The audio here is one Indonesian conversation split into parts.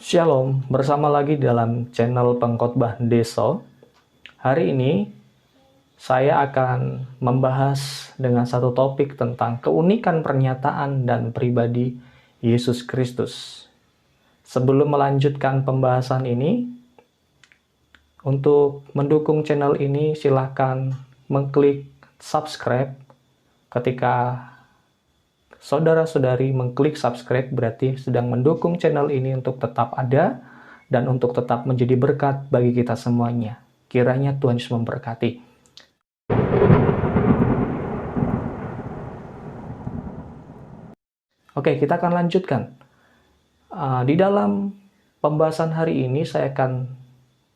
Shalom, bersama lagi dalam channel Pengkhotbah Deso. Hari ini saya akan membahas dengan satu topik tentang keunikan pernyataan dan pribadi Yesus Kristus. Sebelum melanjutkan pembahasan ini, untuk mendukung channel ini silahkan mengklik subscribe. Ketika saudara-saudari mengklik subscribe berarti sedang mendukung channel ini untuk tetap ada dan untuk tetap menjadi berkat bagi kita semuanya. Kiranya Tuhan Yesus memberkati. Oke, kita akan lanjutkan. Di dalam pembahasan hari ini saya akan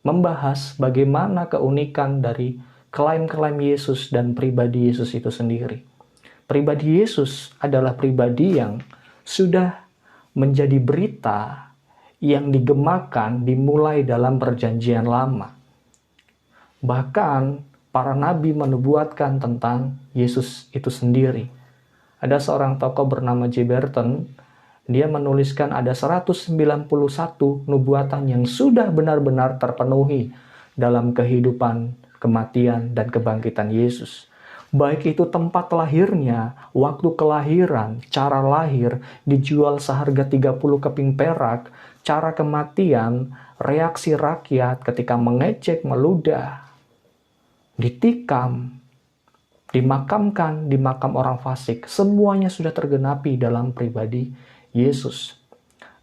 membahas bagaimana keunikan dari klaim-klaim Yesus dan pribadi Yesus itu sendiri. Pribadi Yesus adalah pribadi yang sudah menjadi berita yang digemakan dimulai dalam Perjanjian Lama. Bahkan para nabi menubuatkan tentang Yesus itu sendiri. Ada seorang tokoh bernama J. Burton, dia menuliskan ada 191 nubuatan yang sudah benar-benar terpenuhi dalam kehidupan, kematian, dan kebangkitan Yesus. Baik itu tempat lahirnya, waktu kelahiran, cara lahir, dijual seharga 30 keping perak, cara kematian, reaksi rakyat ketika mengecek, meludah, ditikam, dimakamkan di makam orang fasik. Semuanya sudah tergenapi dalam pribadi Yesus.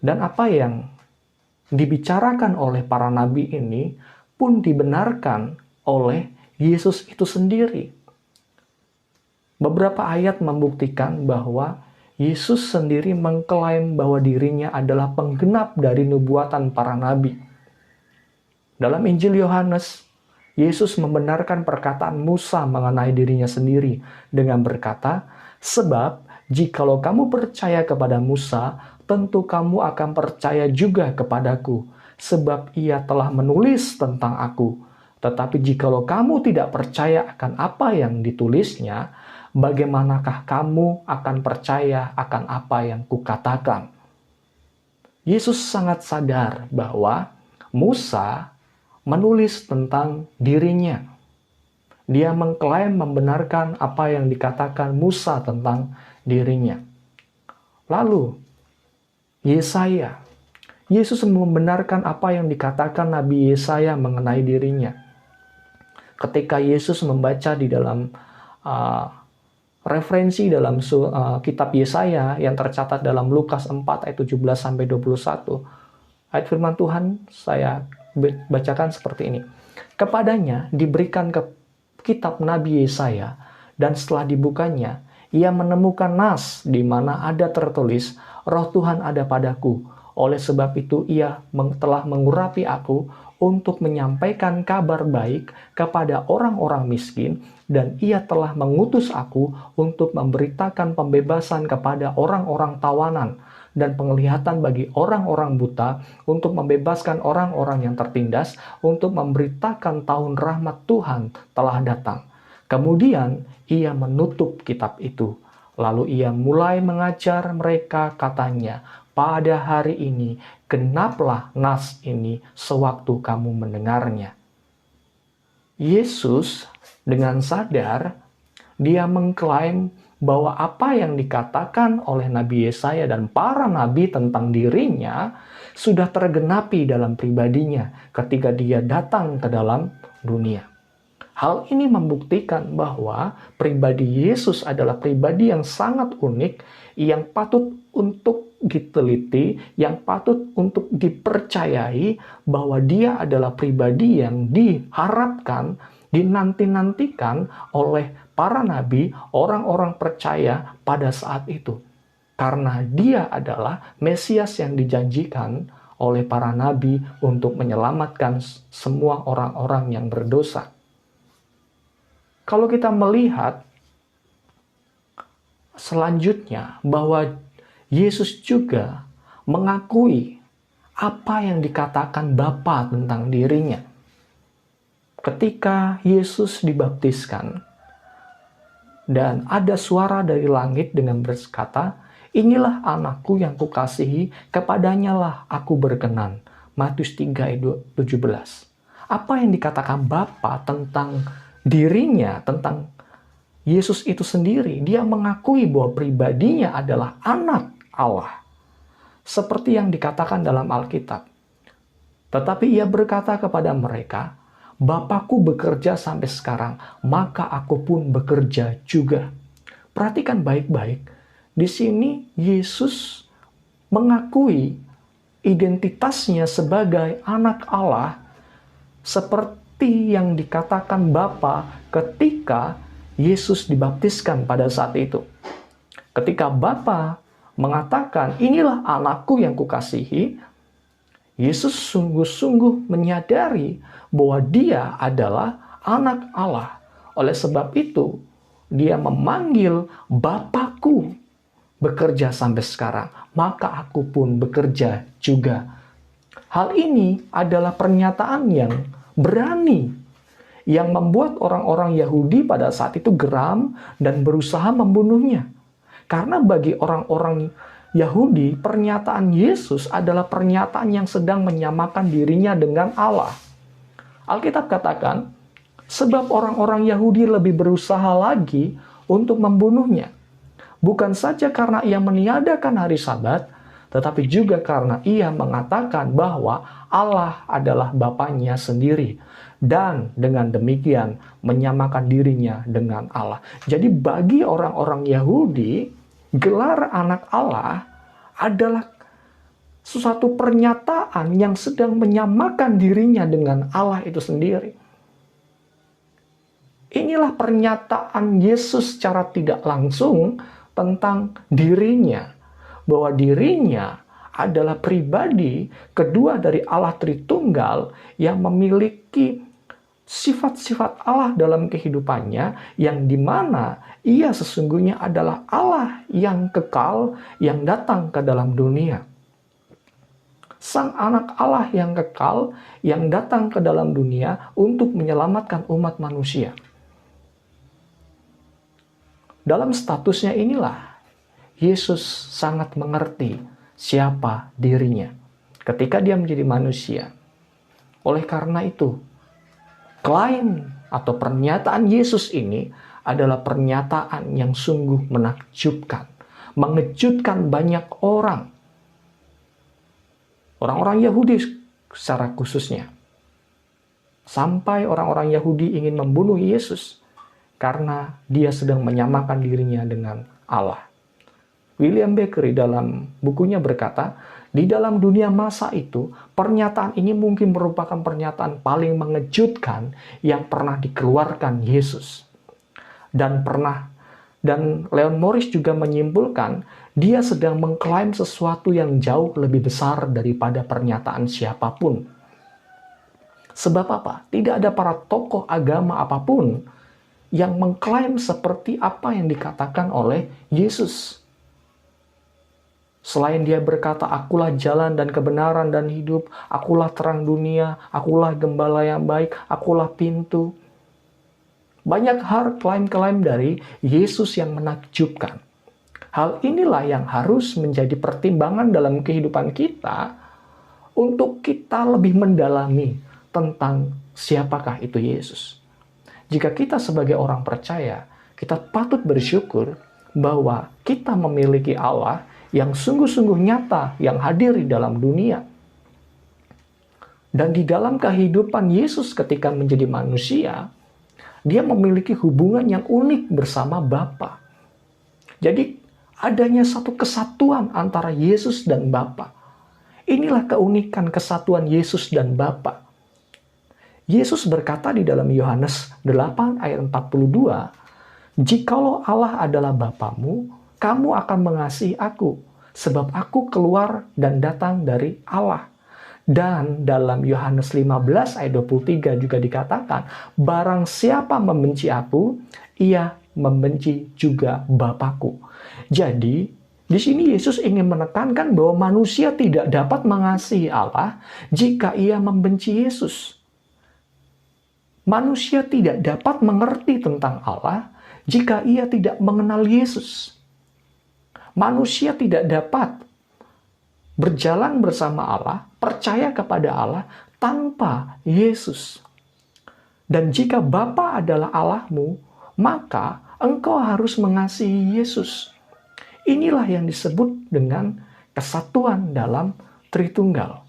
Dan apa yang dibicarakan oleh para nabi ini pun dibenarkan oleh Yesus itu sendiri. Beberapa ayat membuktikan bahwa Yesus sendiri mengklaim bahwa dirinya adalah penggenap dari nubuatan para nabi. Dalam Injil Yohanes, Yesus membenarkan perkataan Musa mengenai dirinya sendiri dengan berkata, "Sebab jikalau kamu percaya kepada Musa, tentu kamu akan percaya juga kepadaku, sebab ia telah menulis tentang aku. Tetapi jikalau kamu tidak percaya akan apa yang ditulisnya, bagaimanakah kamu akan percaya akan apa yang kukatakan?" Yesus sangat sadar bahwa Musa menulis tentang dirinya. Dia mengklaim membenarkan apa yang dikatakan Musa tentang dirinya. Lalu, Yesaya. Yesus membenarkan apa yang dikatakan Nabi Yesaya mengenai dirinya. Ketika Yesus membaca di dalam referensi dalam kitab Yesaya yang tercatat dalam Lukas 4 ayat 17-21, ayat firman Tuhan saya bacakan seperti ini. Kepadanya diberikan ke kitab Nabi Yesaya, dan setelah dibukanya, ia menemukan nas di mana ada tertulis, "Roh Tuhan ada padaku, oleh sebab itu ia telah mengurapi aku untuk menyampaikan kabar baik kepada orang-orang miskin, dan ia telah mengutus aku untuk memberitakan pembebasan kepada orang-orang tawanan, dan penglihatan bagi orang-orang buta, untuk membebaskan orang-orang yang tertindas, untuk memberitakan tahun rahmat Tuhan telah datang." Kemudian ia menutup kitab itu. Lalu ia mulai mengajar mereka, katanya, "Pada hari ini, genaplah nas ini sewaktu kamu mendengarnya." Yesus dengan sadar, dia mengklaim bahwa apa yang dikatakan oleh Nabi Yesaya dan para nabi tentang dirinya sudah tergenapi dalam pribadinya ketika dia datang ke dalam dunia. Hal ini membuktikan bahwa pribadi Yesus adalah pribadi yang sangat unik, yang patut untuk diteliti, yang patut untuk dipercayai bahwa dia adalah pribadi yang diharapkan, dinanti-nantikan oleh para nabi, orang-orang percaya pada saat itu. Karena dia adalah Mesias yang dijanjikan oleh para nabi untuk menyelamatkan semua orang-orang yang berdosa. Kalau kita melihat selanjutnya bahwa Yesus juga mengakui apa yang dikatakan Bapa tentang dirinya. Ketika Yesus dibaptiskan dan ada suara dari langit dengan berkata, Inilah anakku yang kukasihi, kepadanya lah aku berkenan. Matius 3 ayat 17. Apa yang dikatakan Bapa tentang dirinya, tentang Yesus itu sendiri? Dia mengakui bahwa pribadinya adalah anak Allah. Seperti yang dikatakan dalam Alkitab. Tetapi ia berkata kepada mereka, Bapakku bekerja sampai sekarang, maka aku pun bekerja juga. Perhatikan baik-baik. Di sini Yesus mengakui identitasnya sebagai anak Allah seperti yang dikatakan Bapa ketika Yesus dibaptiskan pada saat itu. Ketika Bapa mengatakan, inilah anakku yang kukasihi, Yesus sungguh-sungguh menyadari bahwa dia adalah anak Allah. Oleh sebab itu, dia memanggil Bapakku bekerja sampai sekarang, maka aku pun bekerja juga. Hal ini adalah pernyataan yang berani, yang membuat orang-orang Yahudi pada saat itu geram dan berusaha membunuhnya. Karena bagi orang-orang Yahudi, pernyataan Yesus adalah pernyataan yang sedang menyamakan dirinya dengan Allah. Alkitab katakan, sebab orang-orang Yahudi lebih berusaha lagi untuk membunuhnya. Bukan saja karena ia meniadakan hari Sabat, tetapi juga karena ia mengatakan bahwa Allah adalah Bapanya sendiri. Dan dengan demikian menyamakan dirinya dengan Allah. Jadi bagi orang-orang Yahudi, gelar anak Allah adalah suatu pernyataan yang sedang menyamakan dirinya dengan Allah itu sendiri. Inilah pernyataan Yesus secara tidak langsung tentang dirinya, bahwa dirinya adalah pribadi kedua dari Allah Tritunggal yang memiliki sifat-sifat Allah dalam kehidupannya, yang dimana ia sesungguhnya adalah Allah yang kekal yang datang ke dalam dunia. Sang anak Allah yang kekal yang datang ke dalam dunia untuk menyelamatkan umat manusia. Dalam statusnya inilah, Yesus sangat mengerti siapa dirinya ketika dia menjadi manusia. Oleh karena itu, klaim atau pernyataan Yesus ini adalah pernyataan yang sungguh menakjubkan, mengejutkan banyak orang. Orang-orang Yahudi secara khususnya. Sampai orang-orang Yahudi ingin membunuh Yesus karena dia sedang menyamakan dirinya dengan Allah. William Bakery dalam bukunya berkata, di dalam dunia masa itu, pernyataan ini mungkin merupakan pernyataan paling mengejutkan yang pernah dikeluarkan Yesus. Dan Leon Morris juga menyimpulkan, dia sedang mengklaim sesuatu yang jauh lebih besar daripada pernyataan siapapun. Sebab apa? Tidak ada para tokoh agama apapun yang mengklaim seperti apa yang dikatakan oleh Yesus. Selain dia berkata, akulah jalan dan kebenaran dan hidup, akulah terang dunia, akulah gembala yang baik, akulah pintu. Banyak hal klaim-klaim dari Yesus yang menakjubkan. Hal inilah yang harus menjadi pertimbangan dalam kehidupan kita untuk kita lebih mendalami tentang siapakah itu Yesus. Jika kita sebagai orang percaya, kita patut bersyukur bahwa kita memiliki Allah yang sungguh-sungguh nyata, yang hadir di dalam dunia. Dan di dalam kehidupan Yesus ketika menjadi manusia, dia memiliki hubungan yang unik bersama Bapa. Jadi adanya satu kesatuan antara Yesus dan Bapa. Inilah keunikan kesatuan Yesus dan Bapa. Yesus berkata di dalam Yohanes 8 ayat 42, jikalau Allah adalah Bapamu, kamu akan mengasihi aku, sebab aku keluar dan datang dari Allah. Dan dalam Yohanes 15 ayat 23 juga dikatakan, barang siapa membenci aku, ia membenci juga Bapakku. Jadi, di sini Yesus ingin menekankan bahwa manusia tidak dapat mengasihi Allah jika ia membenci Yesus. Manusia tidak dapat mengerti tentang Allah jika ia tidak mengenal Yesus. Manusia tidak dapat berjalan bersama Allah, percaya kepada Allah tanpa Yesus. Dan jika Bapa adalah Allahmu, maka engkau harus mengasihi Yesus. Inilah yang disebut dengan kesatuan dalam Tritunggal.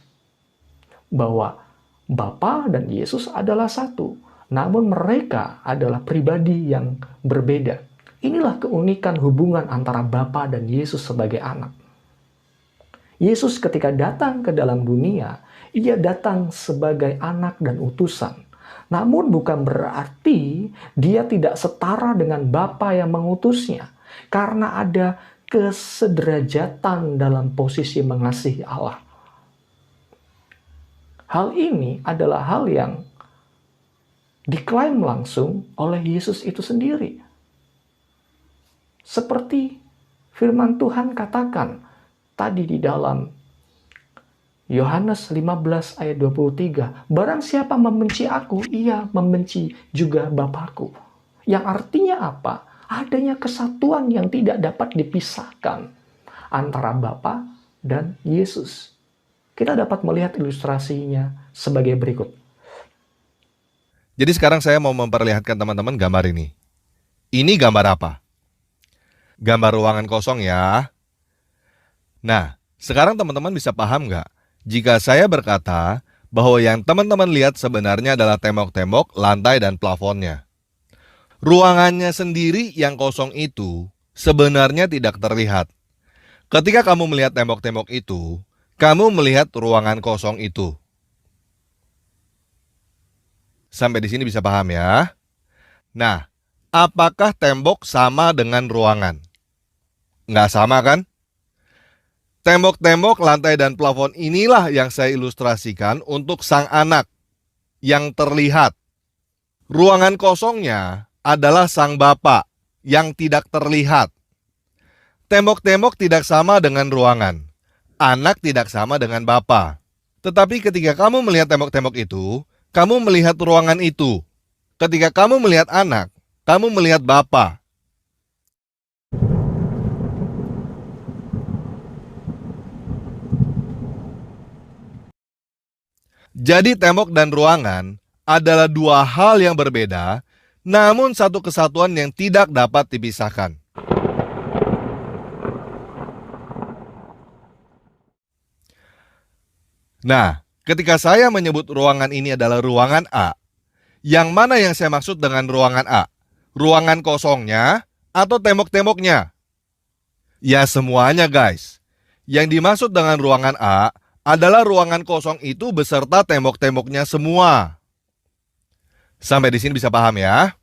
Bahwa Bapa dan Yesus adalah satu, namun mereka adalah pribadi yang berbeda. Inilah keunikan hubungan antara Bapa dan Yesus sebagai anak. Yesus ketika datang ke dalam dunia, ia datang sebagai anak dan utusan. Namun bukan berarti dia tidak setara dengan Bapa yang mengutusnya. Karena ada kesederajatan dalam posisi mengasihi Allah. Hal ini adalah hal yang diklaim langsung oleh Yesus itu sendiri. Seperti firman Tuhan katakan tadi di dalam Yohanes 15 ayat 23, barang siapa membenci aku, ia membenci juga Bapakku. Yang artinya apa? Adanya kesatuan yang tidak dapat dipisahkan antara Bapa dan Yesus. Kita dapat melihat ilustrasinya sebagai berikut. Jadi sekarang saya mau memperlihatkan teman-teman gambar ini. Ini gambar apa? Gambar ruangan kosong ya. Nah, sekarang teman-teman bisa paham nggak? Jika saya berkata bahwa yang teman-teman lihat sebenarnya adalah tembok-tembok, lantai, dan plafonnya. Ruangannya sendiri yang kosong itu sebenarnya tidak terlihat. Ketika kamu melihat tembok-tembok itu, kamu melihat ruangan kosong itu. Sampai di sini bisa paham ya? Nah, apakah tembok sama dengan ruangan? Nggak sama kan? Tembok-tembok, lantai, dan plafon inilah yang saya ilustrasikan untuk sang anak yang terlihat. Ruangan kosongnya adalah sang Bapa yang tidak terlihat. Tembok-tembok tidak sama dengan ruangan. Anak tidak sama dengan Bapa. Tetapi ketika kamu melihat tembok-tembok itu, kamu melihat ruangan itu. Ketika kamu melihat anak, kamu melihat Bapa. Jadi tembok dan ruangan adalah dua hal yang berbeda, namun satu kesatuan yang tidak dapat dipisahkan. Nah, ketika saya menyebut ruangan ini adalah ruangan A, yang mana yang saya maksud dengan ruangan A? Ruangan kosongnya atau tembok-temboknya? Ya semuanya guys. Yang dimaksud dengan ruangan A adalah ruangan kosong itu beserta tembok-temboknya semua. Sampai di sini bisa paham ya?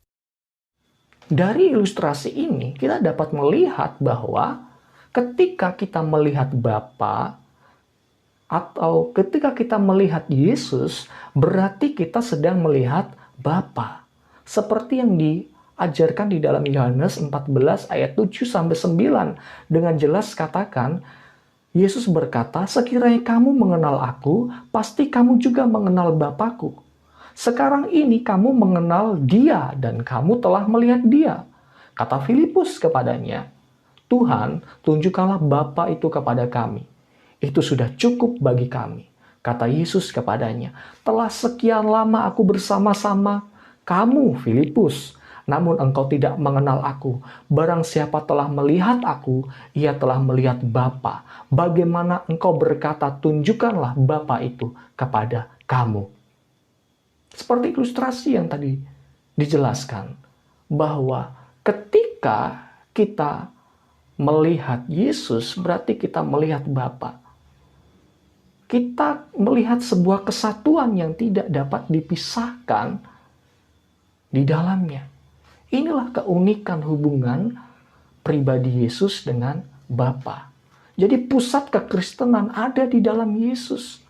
Dari ilustrasi ini kita dapat melihat bahwa ketika kita melihat Bapa atau ketika kita melihat Yesus, berarti kita sedang melihat Bapa. Seperti yang diajarkan di dalam Yohanes 14 ayat 7-9 dengan jelas katakan, Yesus berkata, sekiranya kamu mengenal aku, pasti kamu juga mengenal Bapakku. Sekarang ini kamu mengenal Dia dan kamu telah melihat Dia. Kata Filipus kepadanya, Tuhan, tunjukkanlah Bapa itu kepada kami. Itu sudah cukup bagi kami. Kata Yesus kepadanya, telah sekian lama aku bersama-sama kamu, Filipus, namun engkau tidak mengenal aku. Barang siapa telah melihat aku, ia telah melihat Bapa. Bagaimana engkau berkata, tunjukkanlah Bapa itu kepada kamu. Seperti ilustrasi yang tadi dijelaskan, bahwa ketika kita melihat Yesus, berarti kita melihat Bapa. Kita melihat sebuah kesatuan yang tidak dapat dipisahkan di dalamnya. Inilah keunikan hubungan pribadi Yesus dengan Bapa. Jadi pusat kekristenan ada di dalam Yesus.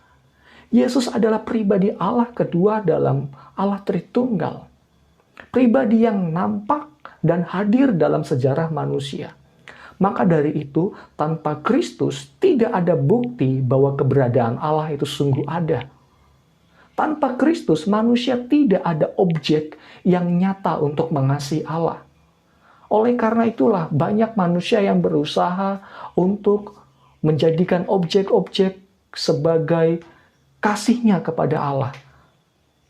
Yesus adalah pribadi Allah kedua dalam Allah Tritunggal. Pribadi yang nampak dan hadir dalam sejarah manusia. Maka dari itu, tanpa Kristus tidak ada bukti bahwa keberadaan Allah itu sungguh ada. Tanpa Kristus, manusia tidak ada objek yang nyata untuk mengasihi Allah. Oleh karena itulah banyak manusia yang berusaha untuk menjadikan objek-objek sebagai kasihnya kepada Allah.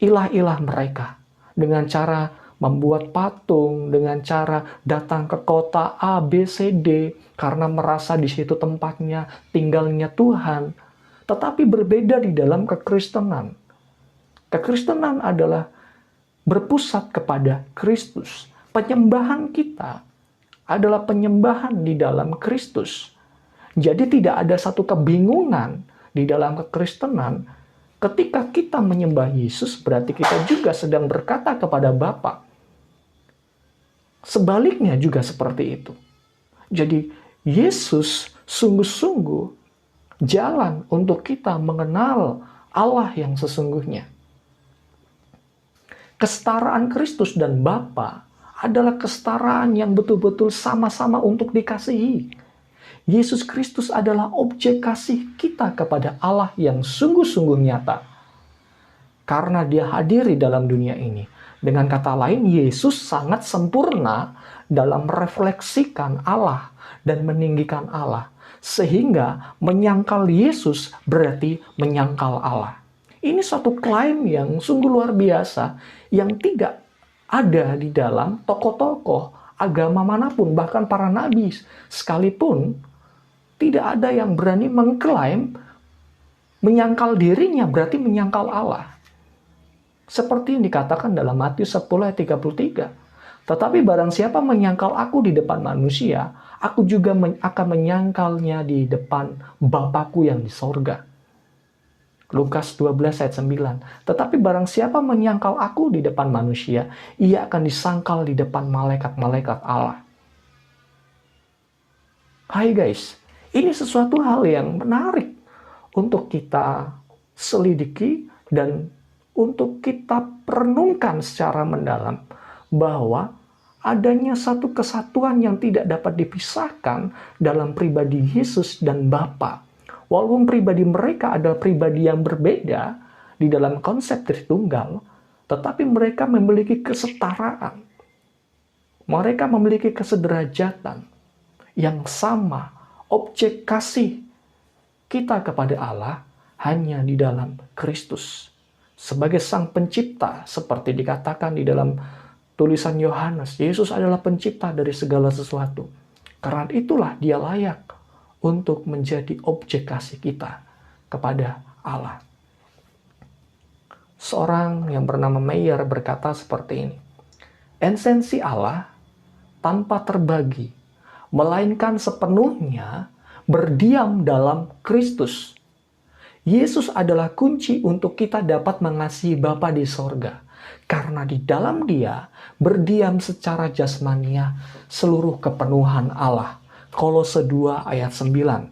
Ilah-ilah mereka. Dengan cara membuat patung, dengan cara datang ke kota A, B, C, D, karena merasa di situ tempatnya, tinggalnya Tuhan. Tetapi berbeda di dalam kekristenan. Kekristenan adalah berpusat kepada Kristus. Penyembahan kita adalah penyembahan di dalam Kristus. Jadi tidak ada satu kebingungan di dalam kekristenan. Ketika kita menyembah Yesus, berarti kita juga sedang berkata kepada Bapa. Sebaliknya juga seperti itu. Jadi Yesus sungguh-sungguh jalan untuk kita mengenal Allah yang sesungguhnya. Kesetaraan Kristus dan Bapa adalah kesetaraan yang betul-betul sama-sama untuk dikasihi. Yesus Kristus adalah objek kasih kita kepada Allah yang sungguh-sungguh nyata. Karena dia hadir di dalam dunia ini. Dengan kata lain, Yesus sangat sempurna dalam merefleksikan Allah dan meninggikan Allah. Sehingga menyangkal Yesus berarti menyangkal Allah. Ini suatu klaim yang sungguh luar biasa yang tidak ada di dalam tokoh-tokoh agama manapun, bahkan para nabi sekalipun tidak ada yang berani mengklaim menyangkal dirinya berarti menyangkal Allah. Seperti yang dikatakan dalam Matius 10 ayat 33. Tetapi barang siapa menyangkal aku di depan manusia, aku juga akan menyangkalnya di depan Bapakku yang di sorga. Lukas 12 ayat 9. Tetapi barang siapa menyangkal aku di depan manusia, ia akan disangkal di depan malaikat-malaikat Allah. Hai guys, ini sesuatu hal yang menarik untuk kita selidiki dan untuk kita renungkan secara mendalam bahwa adanya satu kesatuan yang tidak dapat dipisahkan dalam pribadi Yesus dan Bapa. Walaupun pribadi mereka adalah pribadi yang berbeda di dalam konsep Tritunggal, tetapi mereka memiliki kesetaraan. Mereka memiliki kesederajatan yang sama. Objek kasih kita kepada Allah hanya di dalam Kristus. Sebagai Sang Pencipta, seperti dikatakan di dalam tulisan Yohanes, Yesus adalah pencipta dari segala sesuatu. Karena itulah dia layak untuk menjadi objek kasih kita kepada Allah. Seorang yang bernama Meyer berkata seperti ini. Esensi Allah tanpa terbagi, melainkan sepenuhnya berdiam dalam Kristus. Yesus adalah kunci untuk kita dapat mengasihi Bapa di sorga. Karena di dalam dia berdiam secara jasmania seluruh kepenuhan Allah. Kolose 2 ayat 9.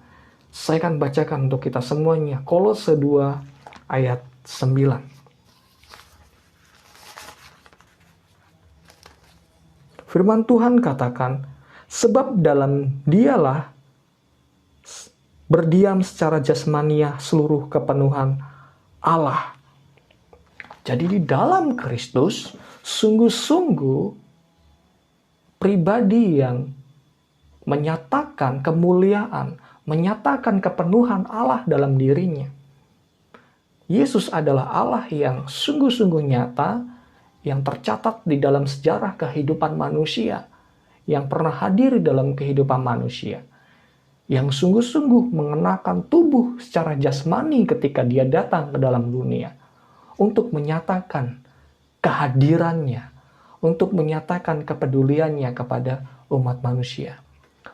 Saya akan bacakan untuk kita semuanya. Kolose 2 ayat 9. Firman Tuhan katakan, sebab dalam dialah berdiam secara jasmania seluruh kepenuhan Allah. Jadi di dalam Kristus, sungguh-sungguh pribadi yang menyatakan kemuliaan, menyatakan kepenuhan Allah dalam dirinya. Yesus adalah Allah yang sungguh-sungguh nyata, yang tercatat di dalam sejarah kehidupan manusia, yang pernah hadir dalam kehidupan manusia, yang sungguh-sungguh mengenakan tubuh secara jasmani ketika dia datang ke dalam dunia, untuk menyatakan kehadirannya, untuk menyatakan kepeduliannya kepada umat manusia.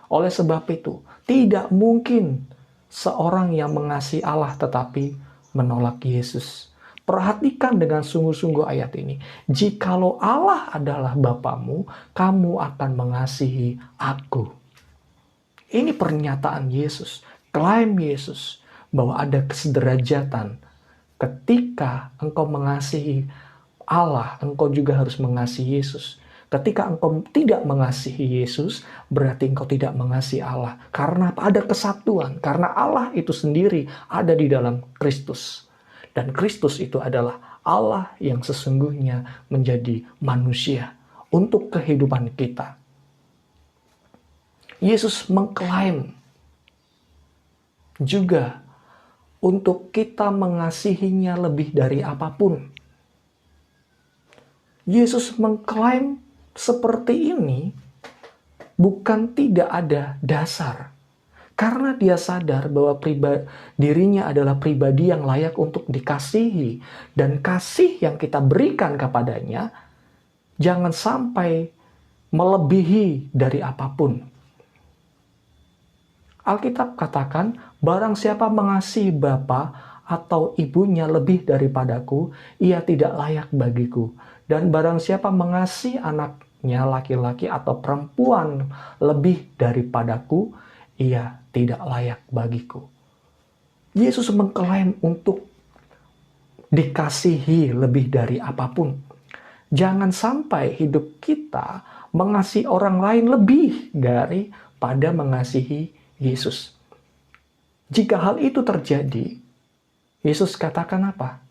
Oleh sebab itu, tidak mungkin seorang yang mengasihi Allah tetapi menolak Yesus. Perhatikan dengan sungguh-sungguh ayat ini. Jikalau Allah adalah Bapamu, kamu akan mengasihi aku. Ini pernyataan Yesus, klaim Yesus, bahwa ada kesederajatan. Ketika engkau mengasihi Allah, engkau juga harus mengasihi Yesus. Ketika engkau tidak mengasihi Yesus, berarti engkau tidak mengasihi Allah. Karena ada kesatuan, karena Allah itu sendiri ada di dalam Kristus. Dan Kristus itu adalah Allah yang sesungguhnya menjadi manusia untuk kehidupan kita. Yesus mengklaim juga untuk kita mengasihinya lebih dari apapun. Yesus mengklaim seperti ini bukan tidak ada dasar. Karena dia sadar bahwa dirinya adalah pribadi yang layak untuk dikasihi. Dan kasih yang kita berikan kepadanya jangan sampai melebihi dari apapun. Alkitab katakan, barang siapa mengasihi bapa atau ibunya lebih daripadaku, ia tidak layak bagiku. Dan barang siapa mengasihi anaknya laki-laki atau perempuan lebih daripadaku, ia tidak layak bagiku. Yesus mengklaim untuk dikasihi lebih dari apapun. Jangan sampai hidup kita mengasihi orang lain lebih daripada mengasihi Yesus. Jika hal itu terjadi, Yesus katakan apa?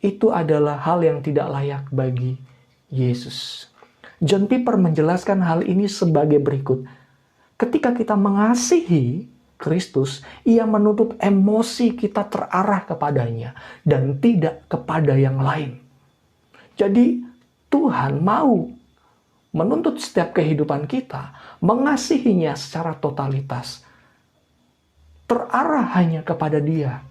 Itu adalah hal yang tidak layak bagi Yesus. John Piper menjelaskan hal ini sebagai berikut. Ketika kita mengasihi Kristus, ia menuntut emosi kita terarah kepadanya dan tidak kepada yang lain. Jadi Tuhan mau menuntut setiap kehidupan kita mengasihinya secara totalitas. Terarah hanya kepada Dia.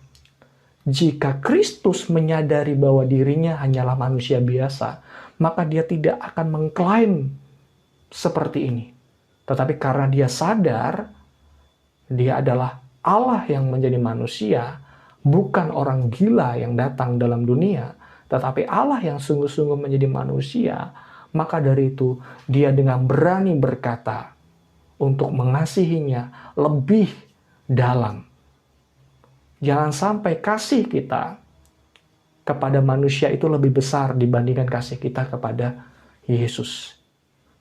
Jika Kristus menyadari bahwa dirinya hanyalah manusia biasa, maka dia tidak akan mengklaim seperti ini. Tetapi karena dia sadar, dia adalah Allah yang menjadi manusia, bukan orang gila yang datang dalam dunia, tetapi Allah yang sungguh-sungguh menjadi manusia, maka dari itu dia dengan berani berkata untuk mengasihinya lebih dalam. Jangan sampai kasih kita kepada manusia itu lebih besar dibandingkan kasih kita kepada Yesus.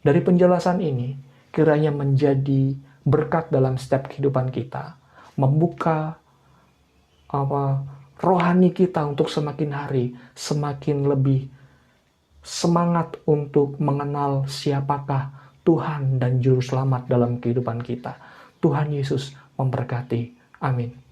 Dari penjelasan ini, kiranya menjadi berkat dalam setiap kehidupan kita, membuka rohani kita untuk semakin hari, semakin lebih semangat untuk mengenal siapakah Tuhan dan Juru Selamat dalam kehidupan kita. Tuhan Yesus memberkati. Amin.